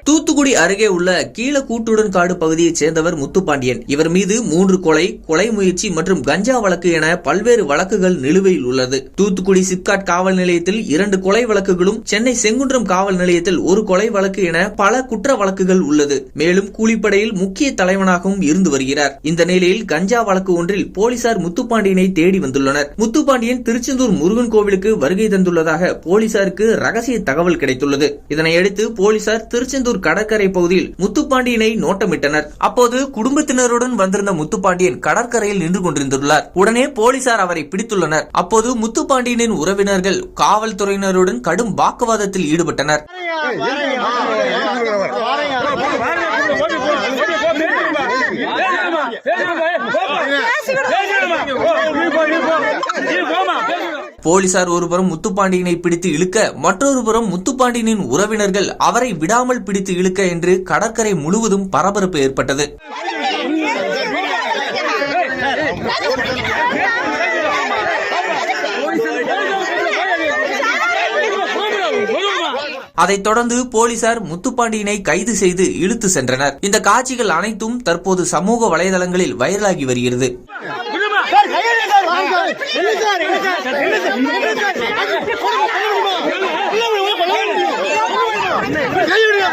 தூத்துக்குடி அருகே உள்ள கீழக்கூட்டுடன் காடு பகுதியைச் சேர்ந்தவர் முத்துப்பாண்டியன். இவர் மீது 3 கொலை முயற்சி மற்றும் கஞ்சா வழக்கு என பல்வேறு வழக்குகள் நிலுவையில் உள்ளது. தூத்துக்குடி சிப்காட் காவல் நிலையத்தில் 2 கொலை வழக்குகளும், சென்னை செங்குன்றம் காவல் நிலையத்தில் 1 கொலை வழக்கு என பல குற்ற வழக்குகள் உள்ளது. மேலும் கூலிப்படையில் முக்கிய தலைவனாகவும் இருந்து வருகிறார். இந்த நிலையில் கஞ்சா வழக்கு ஒன்றில் போலீசார் முத்துப்பாண்டியனை தேடி வந்துள்ளனர். முத்துப்பாண்டியன் திருச்செந்தூர் முருகன் கோவிலுக்கு வருகை தந்துள்ளதாக போலீசாருக்கு ரகசிய தகவல் கிடைத்துள்ளது. இதனையடுத்து போலீசார் திருச்செந்தூர் கடற்கரை பகுதியில் முத்துப்பாண்டியனை நோட்டமிட்டனர். அப்போது குடும்பத்தினருடன் வந்திருந்த முத்துப்பாண்டியன் கடற்கரையில் நின்று கொண்டிருந்துள்ளார். உடனே போலீசார் அவரை பிடித்துள்ளனர். அப்போது முத்துப்பாண்டியனின் உறவினர்கள் காவல்துறையினருடன் கடும் வாக்குவாதத்தில் ஈடுபட்டனர். போலீசார் ஒருபுறம் முத்துப்பாண்டியனை பிடித்து இழுக்க, மற்றொரு புறம் முத்துப்பாண்டியனின் உறவினர்கள் அவரை விடாமல் பிடித்து இழுக்க என்று கடற்கரை முழுவதும் பரபரப்பு ஏற்பட்டது. அதைத் தொடர்ந்து போலீசார் முத்துப்பாண்டியனை கைது செய்து இழுத்து சென்றனர். இந்த காட்சிகள் அனைத்தும் தற்போது சமூக வலைதளங்களில் வைரலாகி வருகிறது. கைவிடுங்க